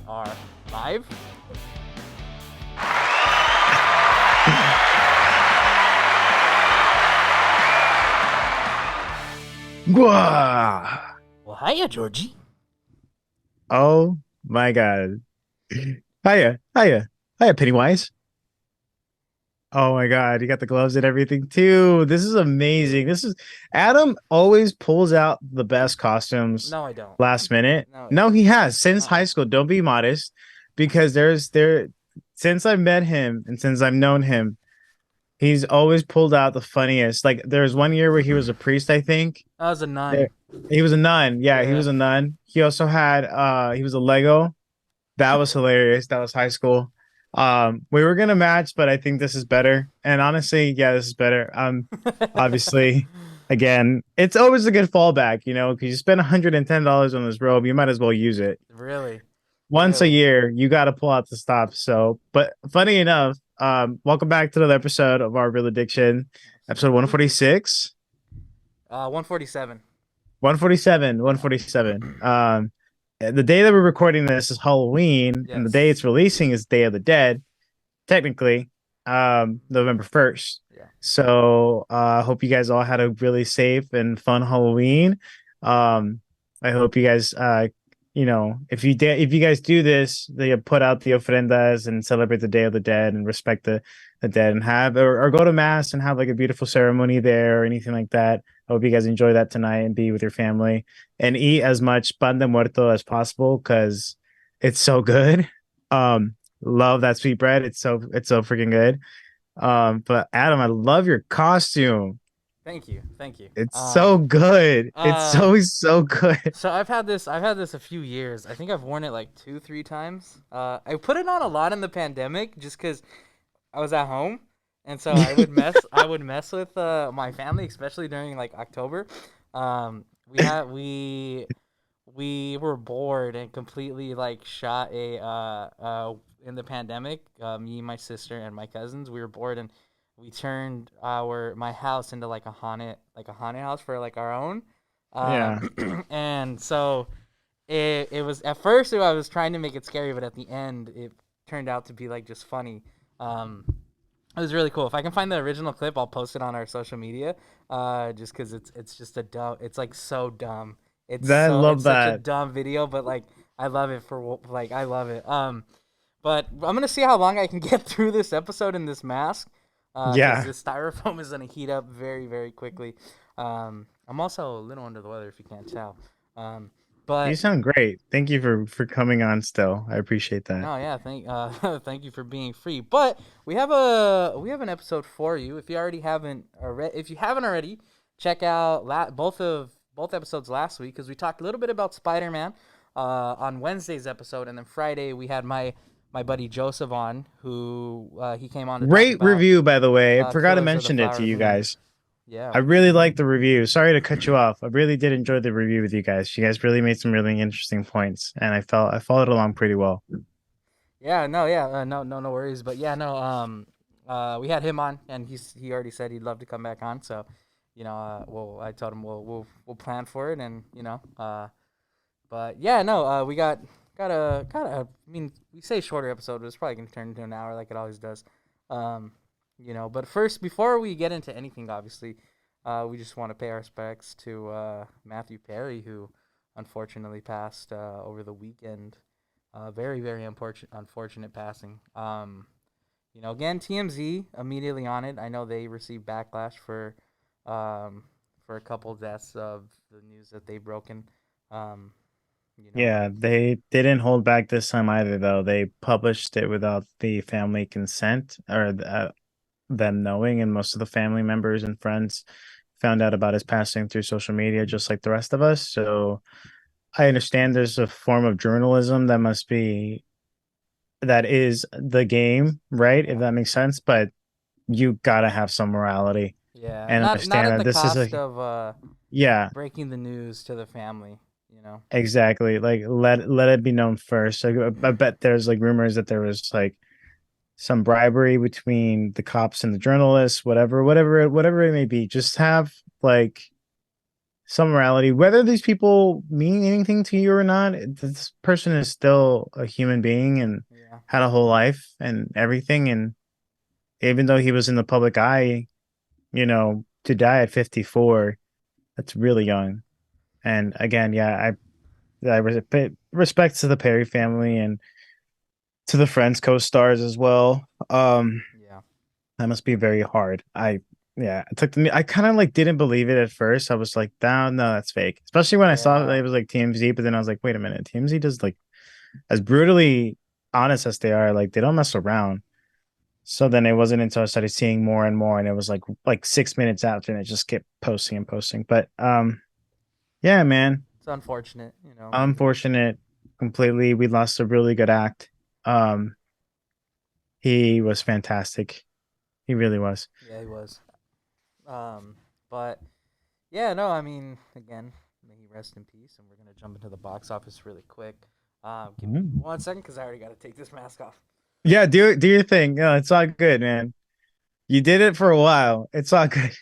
are live. Gwah! Well, hiya, Georgie. Oh my God. Hiya, Pennywise. Oh my God, you got the gloves and everything too. This is amazing. This is Adam always pulls out the best costumes No, I don't. last minute. No, I No, don't. he has since high No. school. Don't be modest because there since I've met him and since I've known him, he's always pulled out the funniest. Like there was one year where he was a priest, I think. I was a nun. There, he was a nun. Yeah, he Yeah. was a nun. He also had he was a Lego. That was hilarious. That was high school. We were gonna match, but I think this is better. And honestly, yeah, this is better. Obviously, again, it's always a good fallback, because you spend $110 on this robe, you might as well use it. Really, Once a really. year, you got to pull out the stops. So, but funny enough, welcome back to another episode of our Real Addiction, episode Absolutely. 146. 147. 147, Yeah. 147. The day that we're recording this is Halloween, and the day Yes. it's releasing is Day of the Dead, technically, November 1st. Yeah. So I hope you guys all had a really safe and fun Halloween. I hope you guys if you guys do this, they put out the ofrendas and celebrate the Day of the Dead and respect the dead and have or go to mass and have like a beautiful ceremony there or anything like that. I hope you guys enjoy that tonight and be with your family and eat as much pan de muerto as possible because it's so good. Love that sweet bread. It's so freaking good. But Adam, I love your costume. Thank you. Thank you. It's so good. It's so good. So I've had this a few years. I think I've worn it like 3 times. I put it on a lot in the pandemic just because I was at home, and so I would mess with my family, especially during like October. We had we were bored and completely like shot a in the pandemic. Me, my sister, and my cousins. We were bored and we turned our my house into like a haunted house for like our own. Uh, Yeah. and so it was at first I was trying to make it scary, but at the end it turned out to be like just funny. Um, it was really cool. If I can find the original clip, I'll post it on our social media. Just because it's just a dumb. It's like so dumb. I It's love such a that. dumb video, but like I love it for like I love it. But I'm gonna see how long I can get through this episode in this mask. Because Yeah. this styrofoam is gonna heat up very very quickly. I'm also a little under the weather if you can't tell. Um, You but sound great. Thank you for coming on still. I appreciate that. No, yeah, thank you for being free. But we have an episode for you. If you haven't already, check out both episodes last week because we talked a little bit about Spider-Man on Wednesday's episode, and then Friday we had my buddy Joseph on, who he came on to talk Great about review, by the way. I forgot to Killers of the mention it to Flower you Moon. guys. Yeah, I really liked the review. Sorry to cut you off. I really did enjoy the review with you guys. You guys really made some really interesting points, and I followed along pretty well. yeah, no, yeah, no worries. But yeah, no, we had him on, and he already said he'd love to come back on. So, well, I told him we'll plan for it, and but yeah, no, we got a. I mean, we say shorter episode, but it's probably gonna turn into an hour like it always does. Um, but first, before we get into anything, obviously, we just want to pay our respects to Matthew Perry, who unfortunately passed over the weekend. Very, very unfortunate passing. Again, TMZ immediately on it. I know they received backlash for a couple deaths of the news that they've broken. Um, Yeah, they didn't hold back this time either, though. They published it without the family consent or them knowing, and most of the family members and friends found out about his passing through social media, just like the rest of us. So I understand there's a form of journalism that is the game, right? If yeah, that makes sense, but you gotta have some morality yeah. and Not understand at that the this is a cost of yeah, breaking the news to the family. You know. exactly. Like let it be known first. Like I bet there's like rumors that there was like some bribery between the cops and the journalists, whatever it may be. Just have like some morality. Whether these people mean anything to you or not, this person is still a human being and Yeah. had a whole life and everything. And even though he was in the public eye, to die at 54, that's really young. And again, yeah, respect to the Perry family and to the Friends co-stars as well. Yeah. That must be very hard. Yeah, it took me. I kind of like didn't believe it at first. I was like, no, that's fake. Especially when I saw that Yeah. it was like TMZ, but then I was like, wait a minute, TMZ does like as brutally honest as they are, like they don't mess around. So then it wasn't until I started seeing more and more, and it was like 6 minutes after, and it just kept posting and posting. But yeah, man, It's unfortunate, you know. unfortunate. Completely, we lost a really good act. Um, he was fantastic. He really was. Yeah, he was. Um, but yeah, no, I mean, again, may he rest in peace. And we're gonna jump into the box office really quick. Give me Mhm. 1 second, cause I already gotta take this mask off. Yeah, do your thing. No, it's all good, man. You did it for a while. It's all good.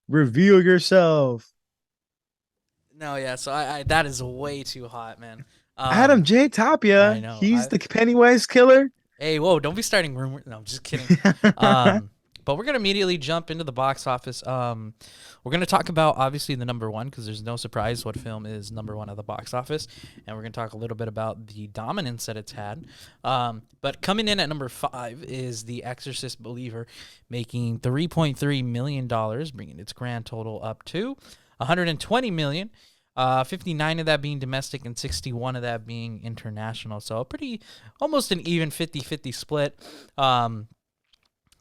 Reveal yourself. No, yeah. So I that is way too hot, man. Adam Um, J. I Tapia. know. He's the Pennywise killer. Hey, whoa! Don't be starting rumors. No, I'm just kidding. But we're gonna immediately jump into the box office. We're gonna talk about obviously the number one because there's no surprise what film is number one at the box office, and we're gonna talk a little bit about the dominance that it's had. But coming in at number five is The Exorcist Believer, making $3.3 million, bringing its grand total up to 120 million. 59 of that being domestic and 61 of that being international. So a pretty, almost an even 50-50 split.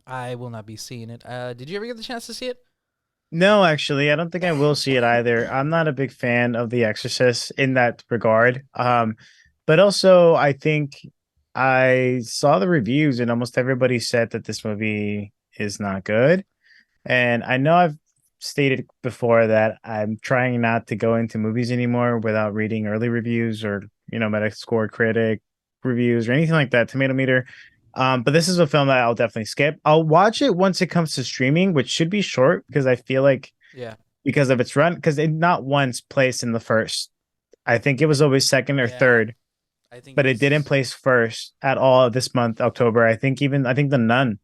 I will not be seeing it. Did you ever get the chance to see it? No, actually, I don't think I will see it either. I'm not a big fan of The Exorcist in that regard. But also I think I saw the reviews and almost everybody said that this movie is not good. And I know I've stated before that I'm trying not to go into movies anymore without reading early reviews or, Metascore critic reviews or anything like that, Tomato Meter. But this is a film that I'll definitely skip. I'll watch it once it comes to streaming, which should be short because I feel like Yeah. because of its run, because it not once placed in the first. I think it was always second or Yeah. third, I think but it it didn't was. place first at all this month, October. I think The Nun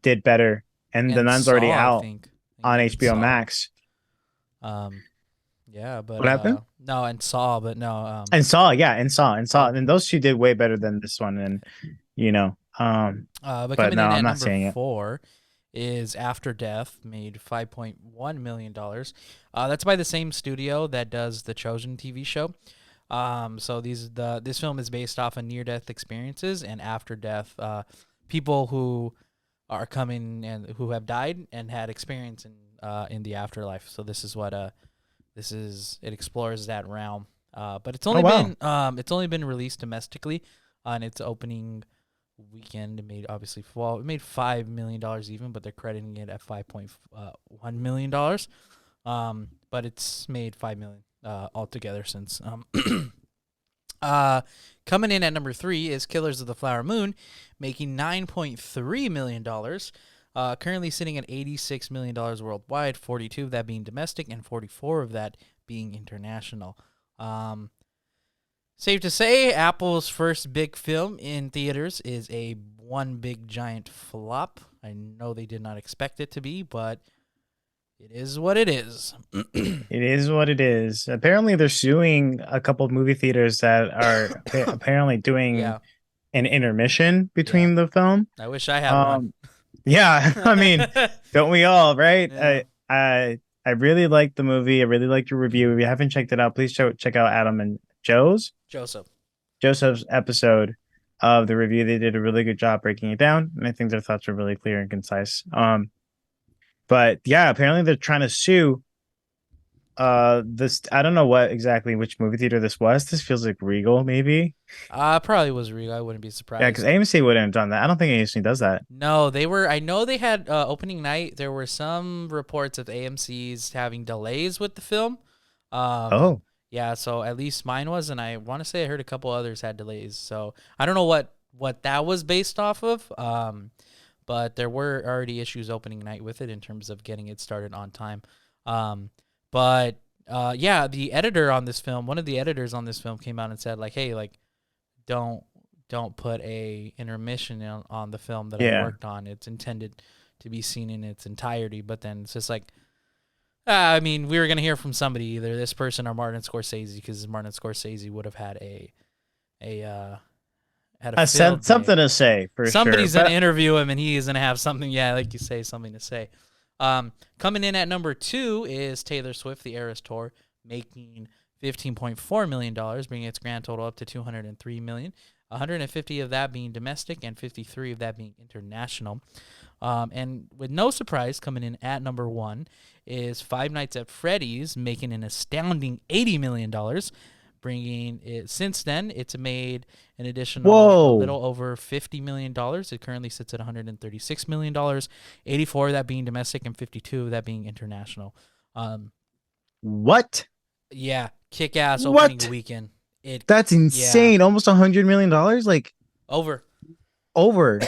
did better, and The And Nun's already Saw, I out think. I think on even HBO Saw. Max. Um, yeah, but What happened? no, and Saw, but no. And Saw, yeah, and Saw, Yeah. and those two did way better than this one, and you know, But but coming no, in I'm at not number saying it. four is After Death, made $5.1 million. That's by the same studio that does the Chosen TV show. So this film is based off of near-death experiences and after death, people who are coming and who have died and had experience in the afterlife. So this is what this is. It explores that realm. But Oh wow. it's only been released domestically on its opening weekend. It made obviously well, it made $5 million even, but they're crediting it at $5.1 million. But it's made 5 million altogether since. Uh, Coming in at number three is Killers of the Flower Moon, making $9.3 million. Currently sitting at $86 million worldwide, 42 of that being domestic and 44 of that being international. Um, Safe to say, Apple's first big film in theaters is a one big giant flop. I know they did not expect it to be, but it is what it is. It is what it is. Apparently, they're suing a couple of movie theaters that are apparently doing Yeah, an intermission yeah. between the film. I wish I had one. Um, yeah, I mean, don't we all, right? Yeah, I really liked the movie. I really liked your review. If you haven't checked it out, please check out Adam and Joseph. Joseph's episode of the review. They did a really good job breaking it down, and I think their thoughts are really clear and concise. But yeah, apparently they're trying to sue this. I don't know what exactly which movie theater this was. This feels like Regal, maybe. Probably was real. I wouldn't be Yeah, because surprised. AMC wouldn't have done that. I don't think AMC does that. No, they were. I know they had opening night. There were some reports of AMC's having delays with the film. Um, Oh, yeah, so at least mine was, and I want to say I heard a couple others had delays. So I don't know what that was based off of. but there were already issues opening night with it in terms of getting it started on time. Um, but yeah, the editor on this film, one of the editors on this film came out and said like, hey, like don't don't put a intermission on the film that I Yeah. worked on. It's intended to be seen in its entirety. But then it's just like, I mean, we were gonna hear from somebody, either this person or Martin Scorsese, because Martin Scorsese would have had a had a field day. Something to say for sure. Somebody's gonna But interview him, and he's gonna have something. Yeah, like you say, something to say. Coming in at number 2 is Taylor Swift, The Eras Tour, making $15.4 million, bringing its grand total up to $203 million. 150 of that being domestic, and 53 of that being international. And with no surprise, coming in at number 1 is Five Nights at Freddy's, making an astounding $80 million. Bringing it since then, it's made an additional a whoa, little over $50 million. It currently sits at $136 million, 84 of that being domestic and 52 of that being international. what? Yeah, kick ass opening What? weekend. That's Yeah, insane. Almost $100 million, like over. over.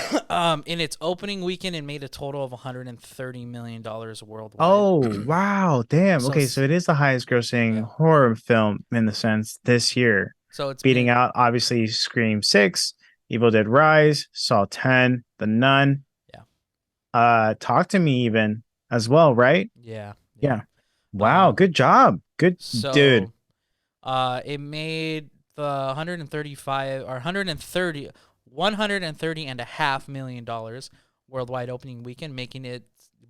In its opening weekend, it made a total of $130 million worldwide. Oh, wow. Damn. So Okay, so it is the highest grossing yeah, horror film in the sense this year, so it's beating been out obviously Scream 6, Evil Dead Rise, Saw 10, The Nun, yeah, Talk to Me even as well, right? yeah, yeah. Yeah. Wow, good job. Good dude. So it made the 135 or 130 and a half million dollars worldwide opening weekend, making it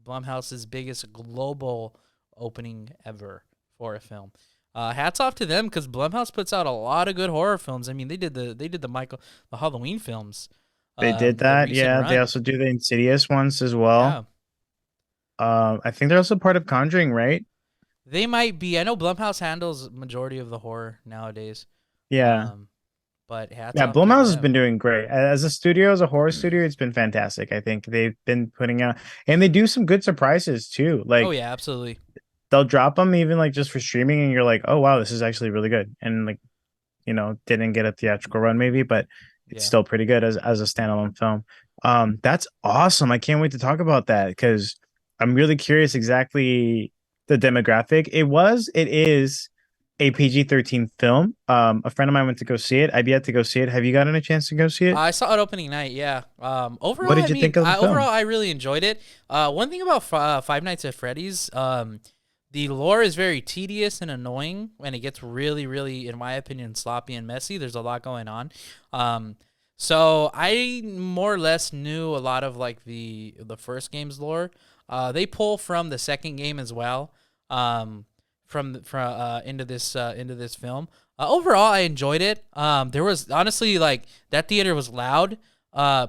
Blumhouse's biggest global opening ever for a film. Hats off to them, because Blumhouse puts out a lot of good horror films. I mean, they did the Halloween films, They did the that. recent Yeah, they run. also do the Insidious ones as well. Yeah, I think they're also part of Conjuring, right? they might be. I know Blumhouse handles majority of the horror nowadays. Yeah. Um, but hats Yeah, off to Blumhouse has been them. doing great. As a studio, as a horror studio, it's been fantastic. I think they've been putting out, and they do some good surprises too. Oh Like yeah, absolutely. they'll drop them even like just for streaming, and you're like, oh wow, this is actually really good. And like, didn't get a theatrical run maybe, but it's Yeah. still pretty good as a standalone film. That's awesome. I can't wait to talk about that because I'm really curious exactly the demographic. It is a PG-13 film. A friend of mine went to go see it. I've yet to go see it. Have you gotten a chance to go see it? I saw it opening night. Yeah. What Overall, did I you mean, think of the film? I really enjoyed it. One thing about Five Nights at Freddy's, the lore is very tedious and annoying, and it gets really, really, in my opinion, sloppy and messy. There's a lot going on. So I more or less knew a lot of like the first game's lore. They pull from the second game as well. From into this film. Overall, I enjoyed it. There was honestly like that theater was loud.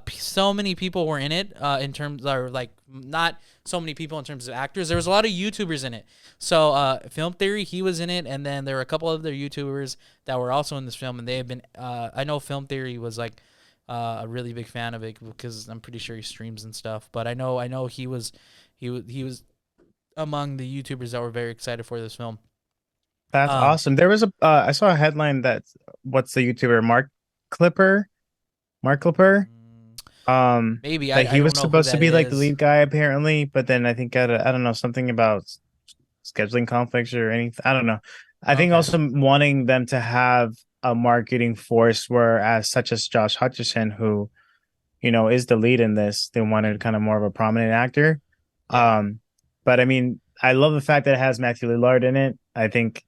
So many people were in it. In terms or like not so many people in terms of actors. There was a lot of YouTubers in it. So Film Theory, he was in it, and then there were a couple other YouTubers that were also in this film, and they have been. I know Film Theory was like a really big fan of it because I'm pretty sure he streams and stuff. But I know he was among the YouTubers that were very excited for this film. That's Um, awesome. There was I saw a headline that what's the YouTuber Clipper, Mark Clipper, mm, um, maybe that I he was don't know who supposed to that be like the is. lead guy apparently, but then I think I don't know something about scheduling conflicts or anything. I don't know. I think Okay. also wanting them to have a marketing force, whereas such as Josh Hutcherson, who is the lead in this, they wanted kind of more of a prominent actor. Yeah. But I mean, I love the fact that it has Matthew Lillard in it. I think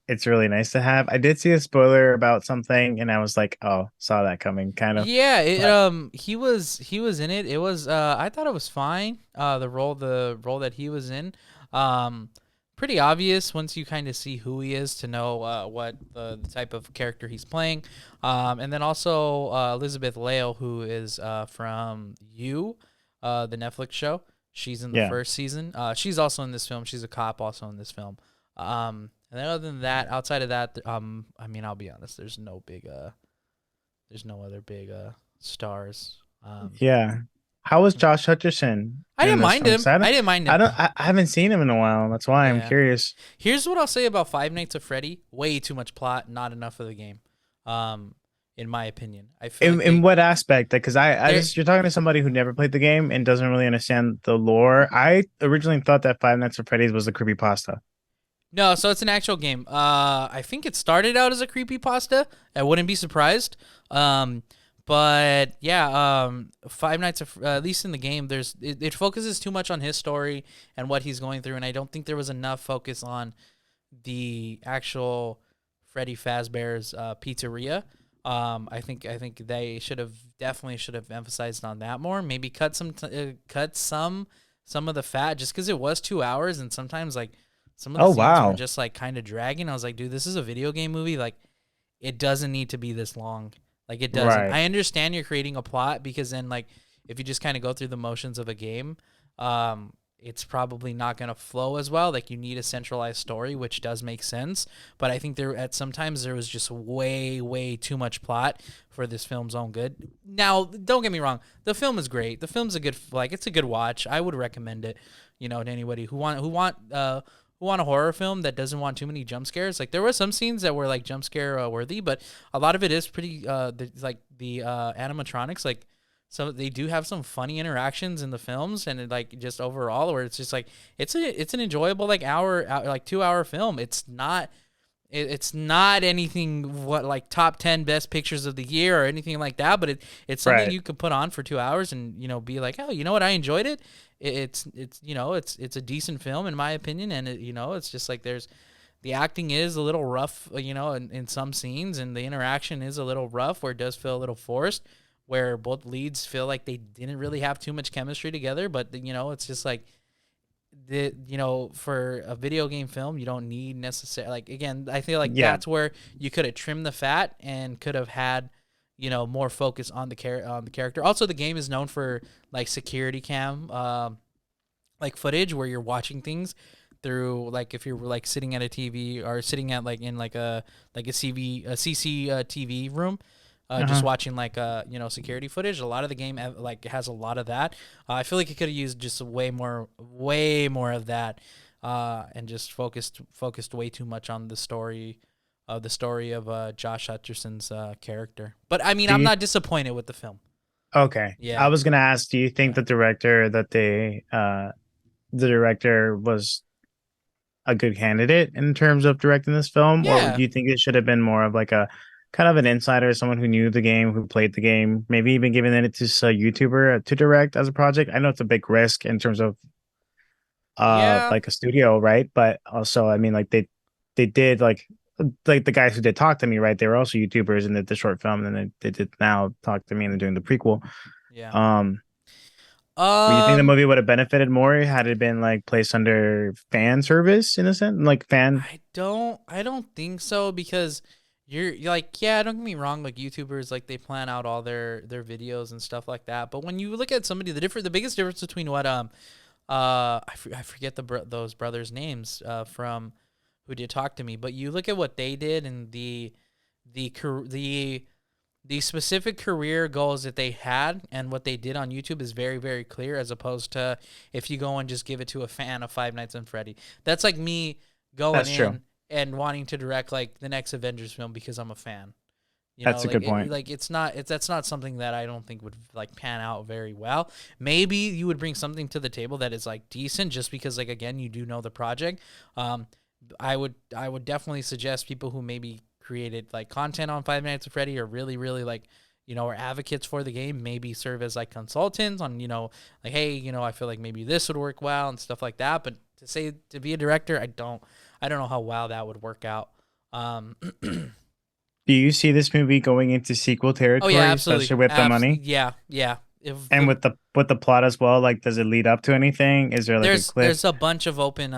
it's really nice to have. I did see a spoiler about something, and I was like, oh, saw that coming, kind of. Yeah, But he was in it. It was I thought it was fine. The role that he was in. Um Pretty obvious once you kind of see who he is to know what the type of character he's playing. And then also Elizabeth Leo, who is from the Netflix show. She's in the yeah, first season. She's also in this film. She's a cop also in this film. And then other than that, outside of that, I mean, I'll be honest. There's no other big stars. yeah. How was Josh Hutcherson I in didn't this mind film? 'Cause him. I didn't mind him. I haven't seen him in a while. That's why I'm Yeah. curious. Here's what I'll say about Five Nights at Freddy: way too much plot, not enough of the game. Um, in my opinion. I feel In like they what aspect? Because I they just you're talking to somebody who never played the game and doesn't really understand the lore. I originally thought that Five Nights at Freddy's was a creepypasta. no, so it's an actual game. I think it started out as a creepy pasta. I wouldn't be surprised. Um, but yeah, Five Nights at least in the game, it focuses too much on his story and what he's going through, and I don't think there was enough focus on the actual Freddy Fazbear's Pizzeria. I think they should have emphasized on that more. Maybe cut some of the fat just because it was 2 hours, and sometimes like some of the Oh scenes were wow. just like kind of dragging. I was like, dude, this is a video game movie. Like, it doesn't need to be this long. Like, it doesn't. Right. I understand you're creating a plot because then, like, if you just kind of go through the motions of a game, it's probably not going to flow as well. Like, you need a centralized story, which does make sense. But I think sometimes there was just way too much plot for this film's own good. Now, don't get me wrong, the film is great. The film's it's a good watch. I would recommend it, to anybody who want a horror film that doesn't want too many jump scares. Like, there were some scenes that were like jump scare worthy, but a lot of it is pretty the animatronics, like, so they do have some funny interactions in the films, and like just overall where it's just like it's an enjoyable like 2 hour film. It's not anything what like top 10 best pictures of the year or anything like that, but it's something Right. you could put on for 2 hours and be like, oh, you know what, I enjoyed it. It's a decent film in my opinion, and it's just like the acting is a little rough, in some scenes, and the interaction is a little rough where it does feel a little forced, where both leads feel like they didn't really have too much chemistry together. But it's just like for a video game film, you don't need necessarily, like, again, I feel like Yeah. that's where you could have trimmed the fat and could have had more focus on the character. Also, the game is known for like security cam like footage where you're watching things through, like, if you're like sitting at a TV or sitting at like in like a CCTV room, just Uh-huh. watching like security footage. A lot of the game like has a lot of that. I feel like it could have used just way more of that, and just focused way too much on the story of Josh Hutcherson's character. But I mean, Do I'm you not disappointed with the film. Okay. I Yeah, was gonna ask, do you think yeah, the director was a good candidate in terms of directing this film, or yeah. do you think it should have been more of like a kind of an insider, someone who knew the game, who played the game, maybe even giving it to a YouTuber to direct as a project? I know it's a big risk in terms of Yeah, like a studio, right? But also, I mean, like they did like the guys who did Talk to Me, right? They were also YouTubers and did the short film, and then they did now Talk to Me and they're doing the prequel. yeah. Um, would you think the Um, movie would have benefited more had it been like placed under fan service in a sense, like fan? I don't think so, because you're like, yeah, don't get me wrong, like YouTubers, like, they plan out all their videos and stuff like that. But when you look at somebody, the biggest difference between what I forget those brothers' names from who did Talk to Me, but you look at what they did and the car- the specific career goals that they had and what they did on YouTube is very, very clear, as opposed to if you go and just give it to a fan of Five Nights at Freddy. That's like me going That's true. in and wanting to direct like the next Avengers film because I'm a fan. That's a good point. That's not something that I don't think would like pan out very well. Maybe you would bring something to the table that is like decent, just because, like, again, you do know the project. Um, I would definitely suggest people who maybe created like content on Five Nights at Freddy, or really really like are advocates for the game, maybe serve as like consultants on, like, hey, I feel like maybe this would work well and stuff like that. But to be a director, I don't know how well that would work out. Um, Do you see this movie going into sequel Oh yeah, territory, absolutely, especially with the absolutely, money yeah, yeah. and with the plot as well? Like, does it lead up to anything? Is there like a cliff? There's a bunch of open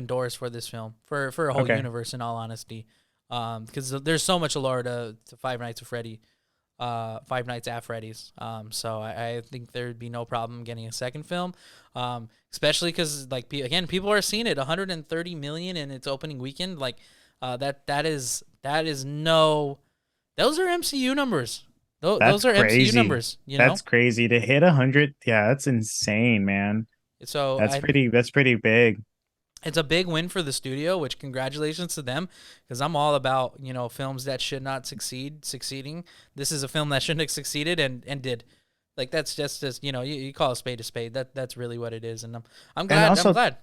doors for this film, for a whole Okay, universe, in all honesty, because there's so much lore to Five Nights at Freddy's. So I think there'd be no problem getting a second film, especially because, like, again, people are seeing it 130 million in its opening weekend. Like, that is no, those are MCU numbers. that's Those are MCU crazy. numbers. That's crazy to hit 100. Yeah, that's insane, man. So That's pretty big. It's a big win for the studio, which congratulations to them, because I'm all about, films that should not succeeding. This is a film that shouldn't have succeeded and did. Like that's just as you call a spade a spade. That's really what it is, and I'm And glad. I'm also glad.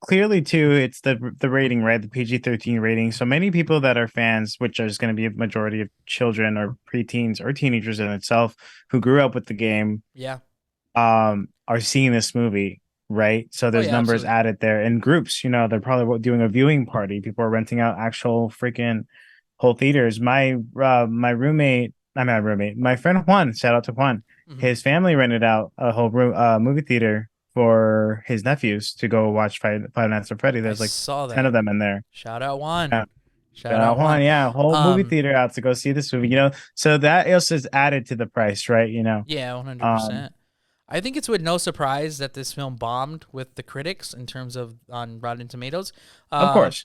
clearly too, it's the rating, right? The PG-13 rating. So many people that are fans, which is going to be a majority of children or preteens or teenagers in itself who grew up with the game, Yeah. are seeing this movie, right? So Oh there's yeah, numbers absolutely. added there in groups. They're probably doing a viewing party. People are renting out actual freaking whole theaters. My roommate, not my roommate, my friend Juan, shout out to Juan. Hmm. His family rented out a whole room, movie theater for his nephews to go watch Five Nights at Freddy. I There's like saw 10 of that. them in there. Shout out Juan. Yeah. Shout Shout out out Juan. Juan, yeah, whole movie Um, theater out to go see this movie. So that also is added to the price, right? yeah, Um, 100%. I think it's with no surprise that this film bombed with the critics in terms of on Rotten Tomatoes. of Uh, course.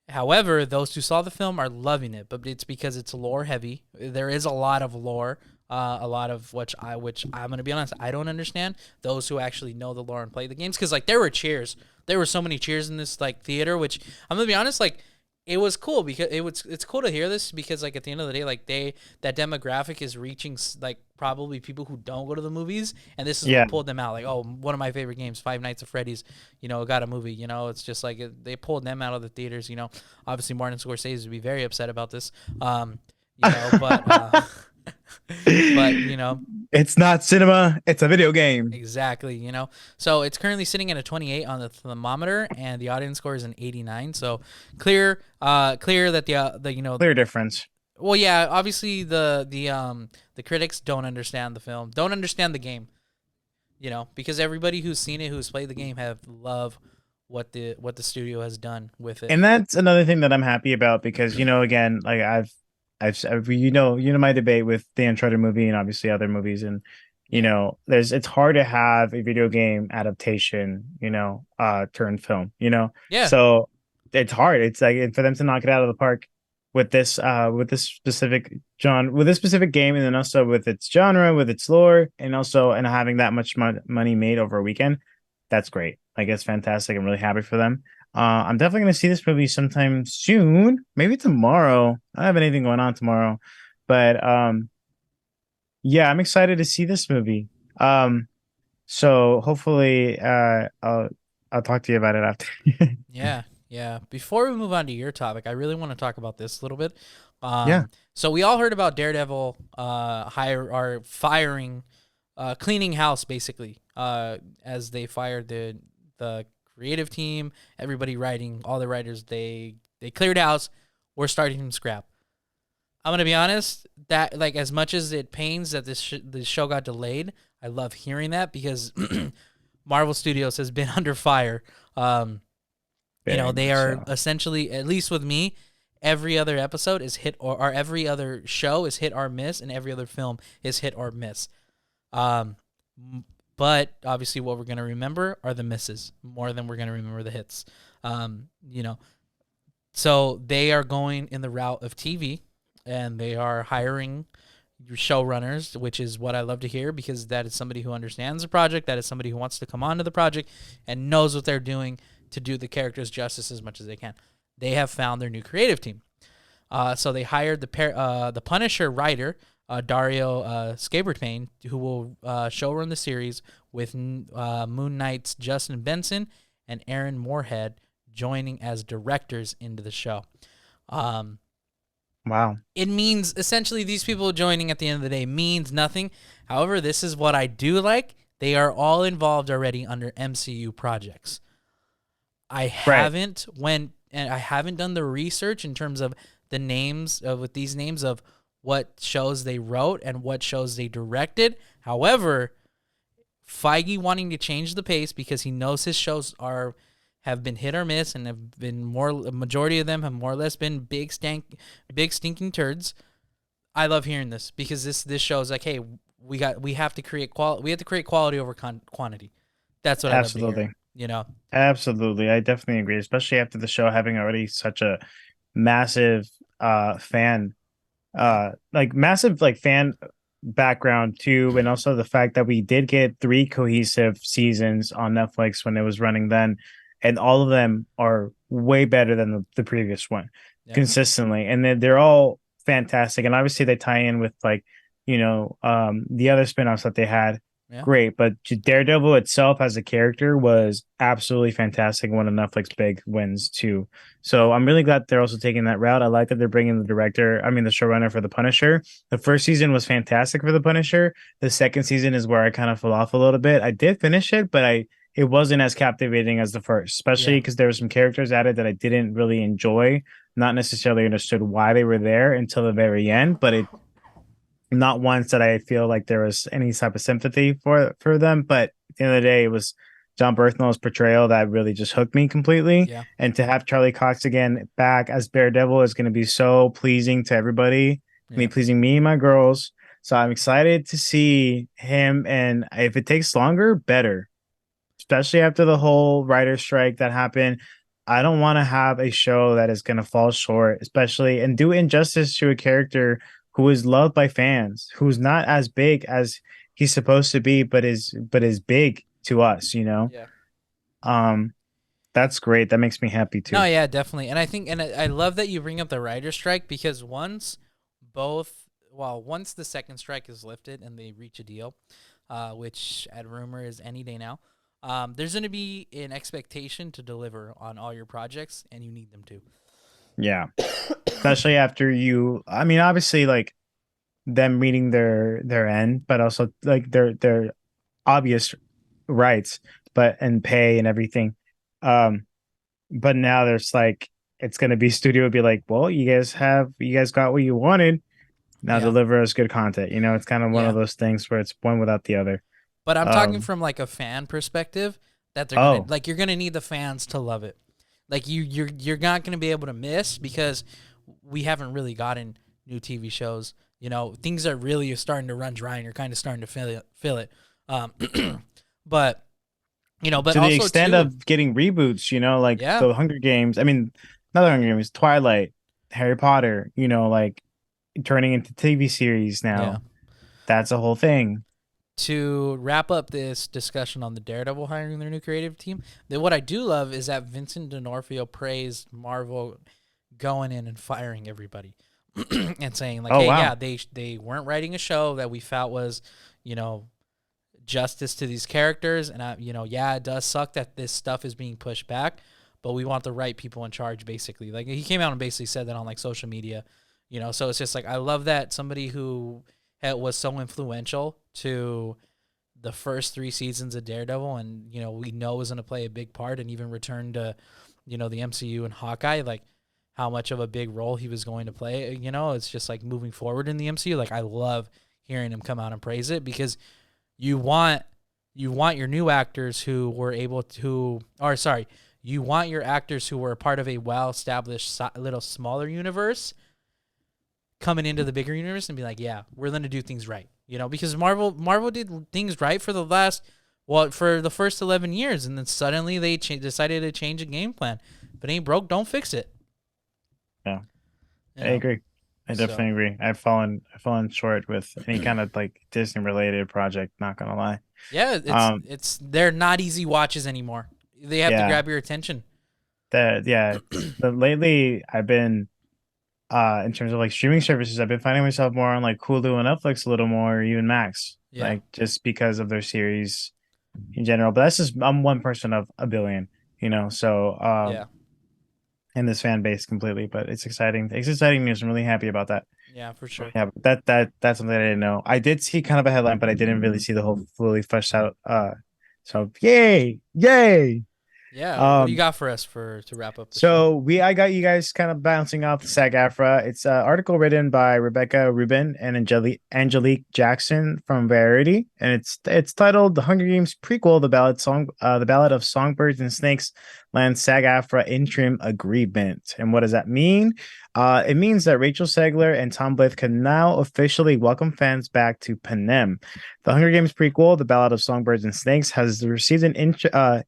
However, those who saw the film are loving it, but it's because it's lore heavy. There is a lot of lore, a lot of which I'm gonna be honest, I don't understand. Those who actually know the lore and play the games, because like there were so many cheers in this like theater, which I'm gonna be honest, like it was cool because it's cool to hear this because like at the end of the day, like that demographic is reaching like probably people who don't go to the movies, and this is Yeah. what pulled them out. Like, oh, one of my favorite games, Five Nights at Freddy's, got a movie. It's just like they pulled them out of the theaters. Obviously Martin Scorsese would be very upset about this. But but It's not cinema, it's a video game. exactly. So it's currently sitting at a 28 on the thermometer, and the audience score is an 89. So clear that the Clear difference. well, yeah, obviously the critics don't understand the film, don't understand the game. Because everybody who's seen it, who's played the game, have love what the studio has done with it. And that's another thing that I'm happy about because again, like I've my debate with the Uncharted movie and obviously other movies, and Yeah, it's hard to have a video game adaptation, turn film, yeah, so it's hard. It's like for them to knock it out of the park with this specific genre, with this specific game, and then also with its genre, with its lore, and having that much money made over a weekend. That's great. Like it's fantastic. I'm really happy for them. I'm definitely going to see this movie sometime soon, maybe tomorrow. I don't have anything going on tomorrow, but yeah, I'm excited to see this movie. So hopefully, I'll talk to you about it after. yeah, yeah. Before we move on to your topic, I really want to talk about this a little bit. Yeah, So we all heard about Daredevil firing, cleaning house basically, as they fired the creative team, everybody writing, all the writers, they cleared house. We're starting from scrap. I'm gonna be honest. That like as much as it pains that this show got delayed, I love hearing that because Marvel Studios has been under fire. very They much are so. essentially, at least with me, every other episode is hit or every other show is hit or miss, and every other film is hit or miss. Um, but obviously, what we're gonna remember are the misses more than we're gonna remember the hits. Um, you know, so they are going in the route of TV, and they are hiring showrunners, which is what I love to hear because that is somebody who understands the project, that is somebody who wants to come onto the project and knows what they're doing to do the characters justice as much as they can. They have found their new creative team. So they hired the Punisher writer, Dario Scabertane, who will showrun the series with Moon Knight's Justin Benson and Aaron Moorhead joining as directors into the show. Um, Wow. it means essentially these people joining at the end of the day means nothing. However, this is what I do like. They are all involved already under MCU projects. Right. I haven't done the research in terms of the names of with these names of what shows they wrote and what shows they directed. However, Feige wanting to change the pace because he knows his shows have been hit or miss and have been a majority of them have more or less been big stinking turds. I love hearing this because this shows like, hey, we have to create quality. We have to create quality over quantity. That's what I love to hear. Absolutely. You know, Absolutely. I definitely agree, especially after the show having already such a massive fan like massive like fan background too, and also the fact that we did get three cohesive seasons on Netflix when it was running then. and all of them are way better than the previous one Yeah. consistently, and they're all fantastic. And obviously they tie in with like the other spin-offs that they had, Yeah. great. But Daredevil itself as a character was absolutely fantastic. One of Netflix big wins too. So Yeah. I'm really glad they're also taking that route. I like that they're bringing the showrunner for the Punisher. The first season was fantastic for the Punisher. The second season is where I kind of fell off a little bit. I did finish it, but it wasn't as captivating as the first, especially Yeah. because there were some characters added that I didn't really enjoy. Not necessarily understood why they were there until the very end, but it not once that I feel like there was any type of sympathy for them. But at the end of the day, it was John Bernthal's portrayal that really just hooked me completely. Yeah. And to have Charlie Cox again back as Daredevil is going to be so pleasing to everybody. Me Yeah. pleasing me and my girls. So I'm excited to see him. And if it takes longer, better. Especially after the whole writer strike that happened. I don't want to have a show that is going to fall short, especially and do injustice to a character who is loved by fans, who's not as big as he's supposed to be, but is big to us, you know. Yeah. Um, that's great. That makes me happy No, too. yeah, definitely. And I think, and I love that you bring up the writer strike because once the second strike is lifted and they reach a deal, which at rumor is any day now, there's going to be an expectation to deliver on all your projects, and you need them to. Yeah, especially after I mean, obviously, like them meeting their end, but also like their obvious rights, but and pay and everything. Um, but now there's like it's gonna be studio would be like, well, you guys got what you wanted. Now Yeah, deliver us good content. You know, it's kind of one yeah. of those things where it's one without the other. But I'm talking Um, from like a fan perspective that they're gonna oh, like you're gonna need the fans to love it. Like you're not gonna be able to miss because we haven't really gotten new TV shows. You know, things are really starting to run dry, and you're kind of starting to feel it. Um, but but to the also extent too, of getting reboots, like yeah, the Hunger Games. I mean, not the Hunger Games, Twilight, Harry Potter. Like turning into TV series yeah. now. That's a whole thing. To wrap up this discussion on the Daredevil hiring their new creative team, then what I do love is that Vincent D'Onofrio praised Marvel going in and firing everybody and saying like, Oh "Hey, wow. yeah, they weren't writing a show that we felt was, you know, justice to these characters, and yeah, it does suck that this stuff is being pushed back, but we want the right people in charge." Basically, like he came out and basically said that on like social media, So it's just like I love that somebody who was so influential to the first 3 seasons of Daredevil, and we know is going to play a big part, and even return to, the MCU and Hawkeye, like how much of a big role he was going to play. It's just like moving forward in the MCU. Like I love hearing him come out and praise it because you want your new actors who were able to, or sorry, you want your actors who were a part of a well-established little smaller universe coming into the bigger universe and be like, yeah, we're going to do things right. Because Marvel did things right for for the first 11 years, and then suddenly they decided to change a game plan. If it ain't broke, don't fix it. Yeah, You I know. agree. I So definitely agree. I've fallen short with any kind of like Disney related project. Not gonna lie. yeah, Um, they're not easy watches anymore. They have to yeah, grab your attention. that yeah. But lately, I've been in terms of like streaming services, I've been finding myself more on like Hulu and Netflix a little more, or even Max, Yeah, like just because of their series in general. But that's just I'm one person of a billion, So yeah, in this fan base completely, but it's exciting. It's exciting news. I'm really happy about that. yeah, for Really sure. happy. That's something I didn't know. I did see kind of a headline, but I didn't really see the whole fully fleshed out. So yay, yay. Yeah, what do you Um, got for us to wrap up the show? so I got you guys kind of bouncing off the SAG-AFTRA. It's an article written by Rebecca Rubin and Angelique Jackson from Variety, and it's titled "The Hunger Games Prequel: The Ballad of Songbirds and Snakes lands SAG-AFTRA interim agreement." And what does that mean? It means that Rachel Segler and Tom Blyth can now officially welcome fans back to Panem. The Hunger Games prequel, The Ballad of Songbirds and Snakes, has received an interim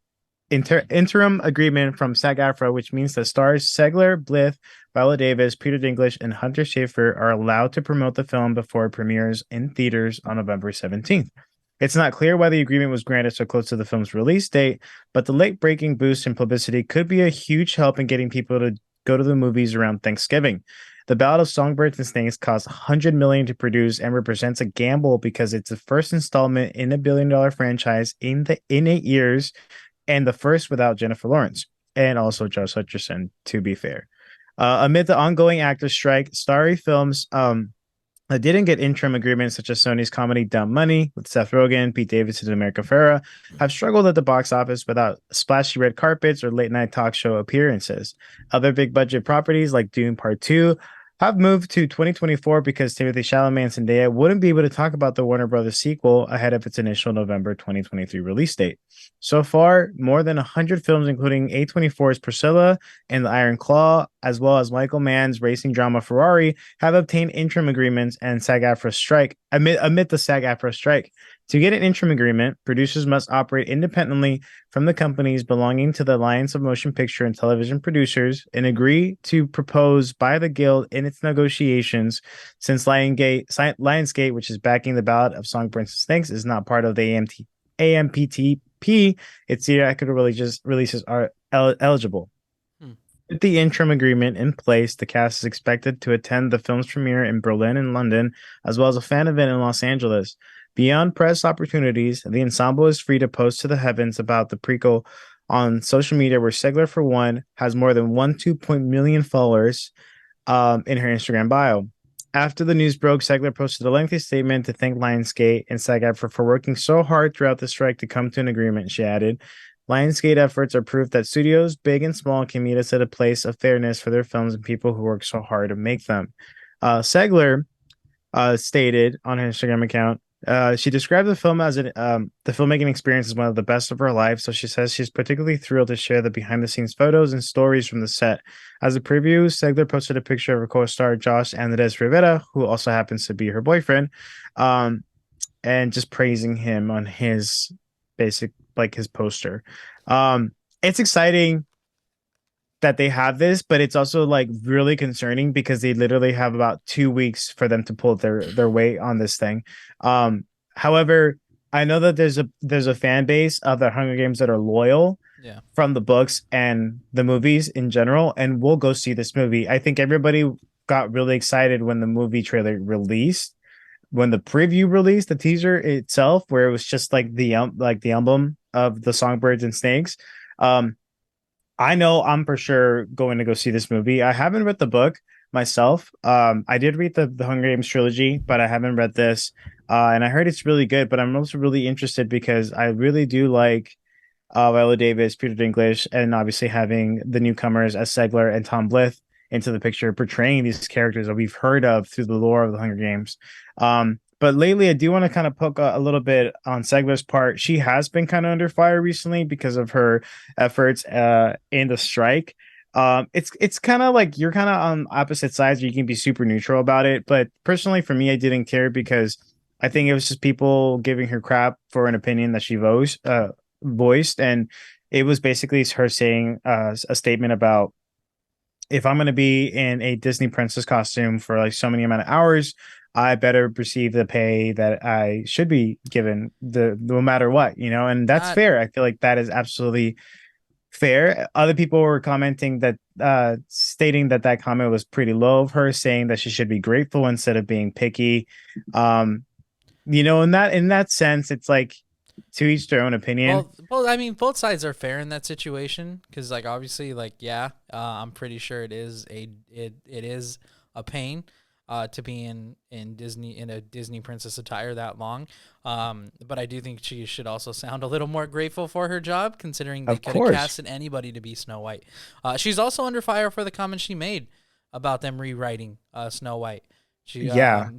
agreement from SAG-AFTRA, which means that stars Segler, Blyth, Viola Davis, Peter Dinklage, and Hunter Schafer are allowed to promote the film before it premieres in theaters on November 17th. It's not clear why the agreement was granted so close to the film's release date, but the late breaking boost in publicity could be a huge help in getting people to go to the movies around Thanksgiving. The Ballad of Songbirds and Snakes cost 100 million to produce and represents a gamble because it's the first installment in a billion-dollar franchise in 8 years, and the first without Jennifer Lawrence and also Josh Hutcherson, to be fair. Amid the ongoing actors' strike, Starry Films that didn't get interim agreements such as Sony's comedy Dumb Money with Seth Rogen, Pete Davidson, and America Ferrera have struggled at the box office without splashy red carpets or late night talk show appearances. Other big budget properties like Dune Part 2 have moved to 2024 because Timothy Chalamet and Zendaya wouldn't be able to talk about the Warner Brothers sequel ahead of its initial November 2023 release date. So far, more than 100 films, including A24's Priscilla and The Iron Claw, as well as Michael Mann's racing drama Ferrari, have obtained interim agreements and SAG-AFTRA strike amid the SAG-AFTRA strike. To get an interim agreement, producers must operate independently from the companies belonging to the Alliance of Motion Picture and Television Producers and agree to propose by the Guild in its negotiations. Since Lionsgate, which is backing the Ballad of Songbirds and Snakes, is not part of the AMPTP, its theatrical releases are eligible. Hmm. With the interim agreement in place, the cast is expected to attend the film's premiere in Berlin and London, as well as a fan event in Los Angeles. Beyond press opportunities, the ensemble is free to post to the heavens about the prequel on social media, where Segler, for one, has more than 1.2 million followers in her Instagram bio. After the news broke, Segler posted a lengthy statement to thank Lionsgate and SAG-AFTRA for working so hard throughout the strike to come to an agreement. She added, Lionsgate efforts are proof that studios, big and small, can meet us at a place of fairness for their films and people who work so hard to make them. Segler stated on her Instagram account, she described the film as the filmmaking experience as one of the best of her life. So she says she's particularly thrilled to share the behind the scenes photos and stories from the set. As a preview, Segler posted a picture of her co-star Josh Andres Rivera, who also happens to be her boyfriend, and just praising him on his his poster. It's exciting that they have this, but it's also like really concerning because they literally have about 2 weeks for them to pull their weight on this thing. However, I know that there's a fan base of the Hunger Games that are loyal from the books and the movies in general, and we'll go see this movie. I think everybody got really excited when the movie trailer released, when the preview released, the teaser itself, where it was just like the emblem of the Songbirds and Snakes. I know I'm for sure going to go see this movie. I haven't read the book myself. I did read the Hunger Games trilogy, but I haven't read this. And I heard it's really good, but I'm also really interested because I really do like Viola Davis, Peter Dinklage, and obviously having the newcomers as Segler and Tom Blyth into the picture, portraying these characters that we've heard of through the lore of the Hunger Games. But lately, I do want to kind of poke a little bit on Segler's part. She has been kind of under fire recently because of her efforts in the strike. It's kind of like you're kind of on opposite sides. You can be super neutral about it, but personally, for me, I didn't care because I think it was just people giving her crap for an opinion that she voiced, and it was basically her saying a statement about, if I'm going to be in a Disney princess costume for like so many amount of hours, I better receive the pay that I should be given, no matter what, and that's Not fair. I feel like that is absolutely fair. Other people were commenting that, stating that comment was pretty low of her, saying that she should be grateful instead of being picky. In that sense, it's like to each their own opinion. well, I mean, both sides are fair in that situation because, like, obviously, like, yeah, I'm pretty sure it is a pain to be in Disney in a Disney princess attire that long. But I do think she should also sound a little more grateful for her job, considering they Of could have course. casted anybody to be Snow White. She's also under fire for the comment she made about them rewriting Snow White. She, Yeah.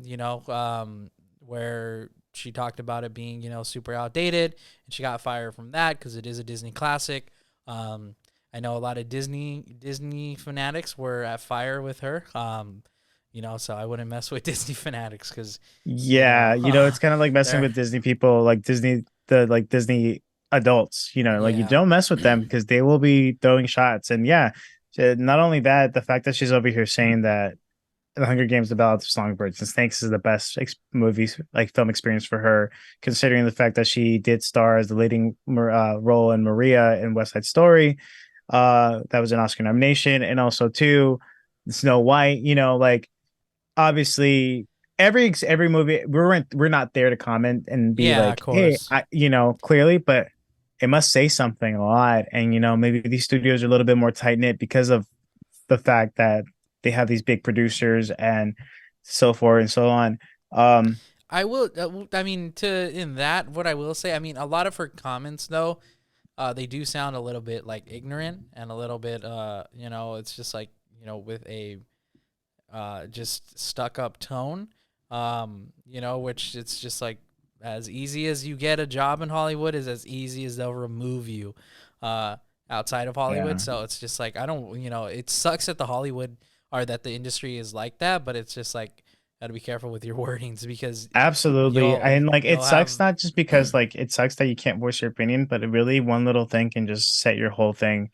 where she talked about it being, super outdated, and she got fired from that because it is a Disney classic. I know a lot of Disney fanatics were at fire with her. So I wouldn't mess with Disney fanatics because, Yeah, it's kind of like messing they're with Disney people, like Disney adults, like you yeah. don't mess with them because they will be throwing shots. And yeah, not only that, the fact that she's over here saying that The Hunger Games: The Ballad of Songbirds and Snakes is the best like film experience for her, considering the fact that she did star as the leading role in Maria in West Side Story. That was an Oscar nomination, and also too, Snow White. Like obviously every movie we're not there to comment and be Yeah, of like, hey, course. clearly, but it must say something a lot. And maybe these studios are a little bit more tight knit because of the fact that they have these big producers and so forth and so on. Um, I will. I mean, to in that, what I will say, I mean, a lot of her comments though, they do sound a little bit like ignorant and a little bit, it's just like with a just stuck up tone, which it's just like as easy as you get a job in Hollywood is as easy as they'll remove you, uh, outside of Hollywood. yeah, So it's just like I don't, it sucks that the Hollywood or that the industry is like that, but it's just like gotta be careful with your wordings because absolutely. you'll And like it you'll have sucks not just because like it sucks that you can't voice your opinion, but it really one little thing can just set your whole thing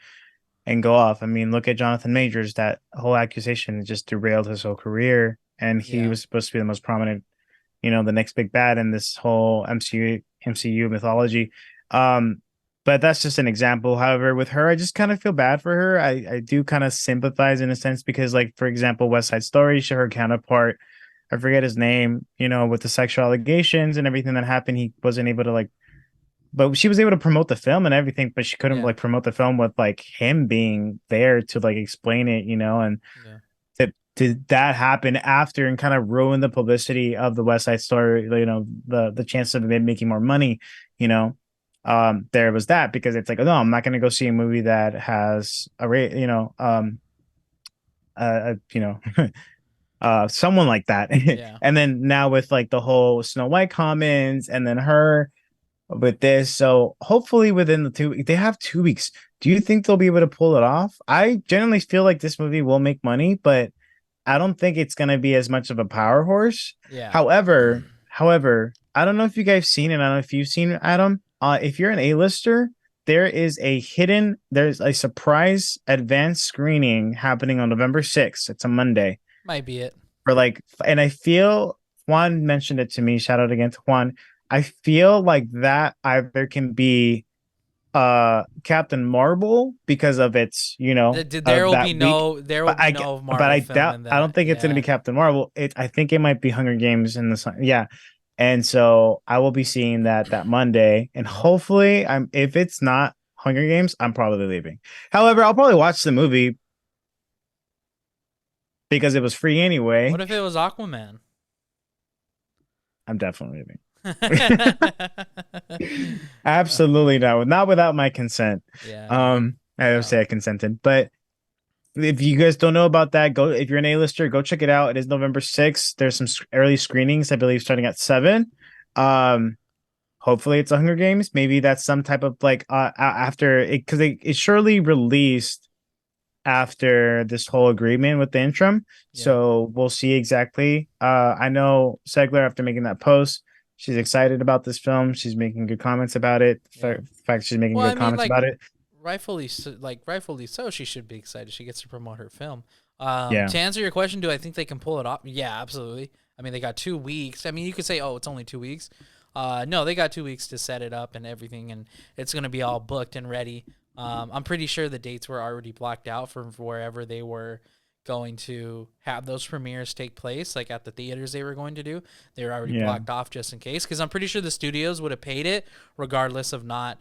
and go off. I mean, look at Jonathan Majors. That whole accusation just derailed his whole career, and he yeah, was supposed to be the most prominent, the next big bad in this whole MCU mythology. Um, but that's just an example. However, with her, I just kind of feel bad for her. I do kind of sympathize in a sense because, like, for example, West Side Story, her counterpart, I forget his name, with the sexual allegations and everything that happened, he wasn't able to like, but she was able to promote the film and everything, but she couldn't yeah, like promote the film with like him being there to like explain it, and yeah, did that happen after and kind of ruin the publicity of the West Side Story, the chance of it making more money, you know. There was that because it's like, oh, no, I'm not going to go see a movie that has a rate, someone like that. yeah. And then now with like the whole Snow White comments and then her with this. So hopefully within they have 2 weeks. Do you think they'll be able to pull it off? I generally feel like this movie will make money, but I don't think it's gonna be as much of a power horse. Yeah. However, I don't know if you guys seen it. I don't know if you've seen it, Adam. If you're an A-lister, there's a surprise advanced screening happening on November 6th. It's a Monday Might be it. for like, and I feel Juan mentioned it to me. Shout out again to Juan. I feel like that either can be Captain Marvel because of its, There will be that week. there will But be no but Marvel I film doubt in I don't that. think it's gonna be Yeah. Captain Marvel. I think it might be Hunger Games in the sun. Yeah. And so I will be seeing that Monday. And hopefully if it's not Hunger Games, I'm probably leaving. However, I'll probably watch the movie because it was free anyway. What if it was Aquaman? I'm definitely leaving. Absolutely not. Not without my consent. Yeah, no. I would say I consented. But if you guys don't know about that, go if you're an A-lister, go check it out. It is November 6th. There's some early screenings, I believe, starting at 7. Um, hopefully it's a Hunger Games. Maybe that's some type of like after it because it surely released after this whole agreement with the interim. Yeah. So we'll see exactly. I know Segler after making that post, she's excited about this film. She's making good comments about it. Yeah. The fact she's making Well, I good mean, comments like about it. rightfully so, she should be excited. She gets to promote her film. Yeah. To answer your question, do I think they can pull it off? Yeah, absolutely. I mean, they got 2 weeks. I mean, you could say, oh, it's only 2 weeks. No, they got 2 weeks to set it up and everything, and it's gonna be all booked and ready. I'm pretty sure the dates were already blocked out for wherever they were going to have those premieres take place, like at the theaters they were going to do. They were already Yeah. blocked off just in case, because I'm pretty sure the studios would have paid it regardless of not.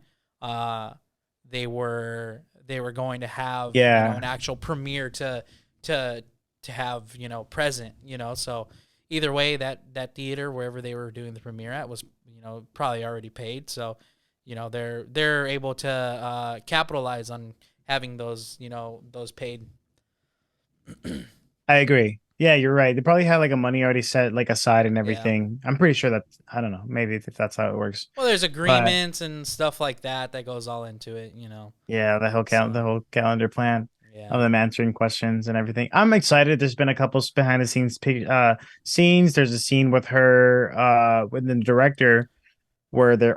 They were going to have Yeah. an actual premiere to have present, so either way that theater wherever they were doing the premiere at was probably already paid, so they're able to capitalize on having those paid. I agree. Yeah, you're right. They probably had like a money already set like aside and Yeah, everything. I'm pretty sure that I don't know, maybe if that's how it works. well, there's But agreements and stuff like that goes all into it, yeah, the so whole calendar plan yeah, of them answering questions and everything. I'm excited. There's been a couple behind the scenes scenes. There's a scene with her with the director. where they're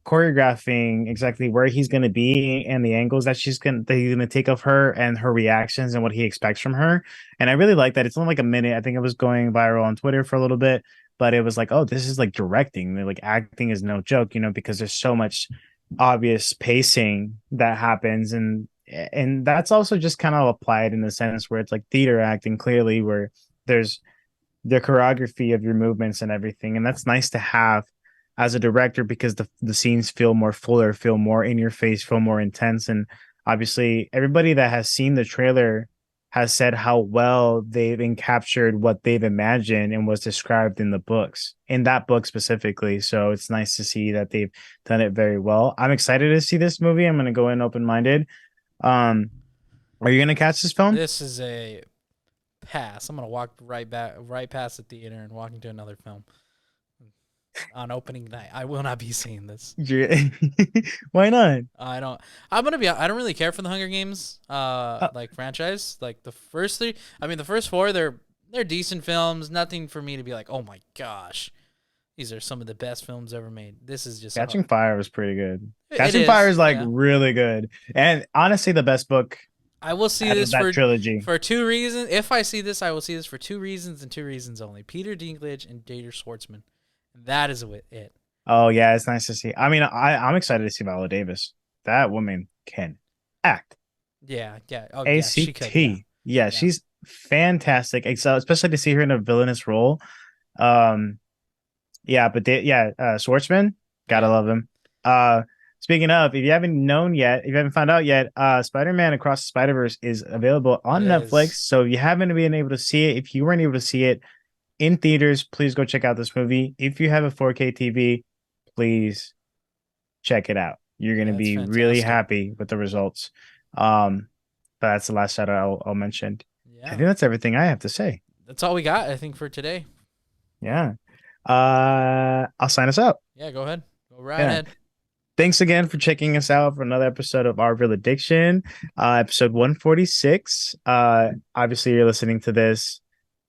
choreographing exactly where he's going to be and the angles that he's gonna take of her and her reactions and what he expects from her. And I really like that. It's only like a minute. I think it was going viral on Twitter for a little bit, but it was like, oh, this is like directing. Like acting is no joke, because there's so much obvious pacing that happens, and that's also just kind of applied in the sense where it's like theater acting clearly, where there's the choreography of your movements and everything, and that's nice to have as a director because the scenes feel more fuller, feel more in your face, feel more intense. And obviously everybody that has seen the trailer has said how well they've captured what they've imagined and was described in the books, in that book specifically. So it's nice to see that they've done it very well. I'm excited to see this movie. I'm going to go in open-minded. um are you going to catch this film? This is a pass. I'm gonna walk right past the theater and walk into another film on opening night. I will not be seeing this. Why not? I don't. I'm gonna be. I don't really care for the Hunger Games, uh, like franchise. Like the first three. I mean, the first four. They're decent films. Nothing for me to be like, oh my gosh, these are some of the best films ever made. This is just Catching Fire was pretty good. it Catching Fire is. is like Yeah. really good, and honestly, the best book I will see out of this that trilogy. for two reasons. If I see this, I will see this for two reasons and two reasons only: Peter Dinklage and Dater Schwartzman. That is it. Oh yeah, it's nice to see. I mean, I'm excited to see Viola Davis. That woman can act. Yeah, yeah. Oh, yeah, she could. Yeah, ACT. Yeah, yeah. she's fantastic. So especially to see her in a villainous role. Um, yeah, but Schwartzman, gotta Yeah, love him. Speaking of, if you haven't known yet, if you haven't found out yet, Spider-Man Across the Spider-Verse is available it on Netflix. is. So if you haven't been able to see it, if you weren't able to see it in theaters, please go check out this movie. If you have a 4K TV, please check it out. You're gonna Yeah, it's be really fantastic. happy with the results. Um, but that's the last shout out I'll mention. I Yeah, think that's everything I have to say. that's all we got. I think for today. Yeah. I'll sign us out. Yeah, go ahead. Go right Yeah. ahead. Thanks again for checking us out for another episode of Our Real Addiction, episode 146. Obviously, you're listening to this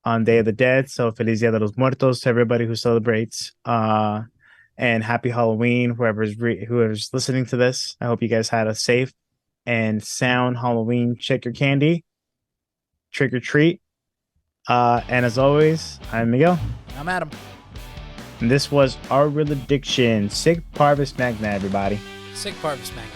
on Day of the Dead, so Feliz Dia de los Muertos to everybody who celebrates. And happy Halloween, whoever's listening to this. I hope you guys had a safe and sound Halloween. Check your candy, trick or treat. And as always, I'm Miguel, I'm Adam. and this was Our Real Addiction. Sic Parvis Magna, everybody. Sick Parvis Magna.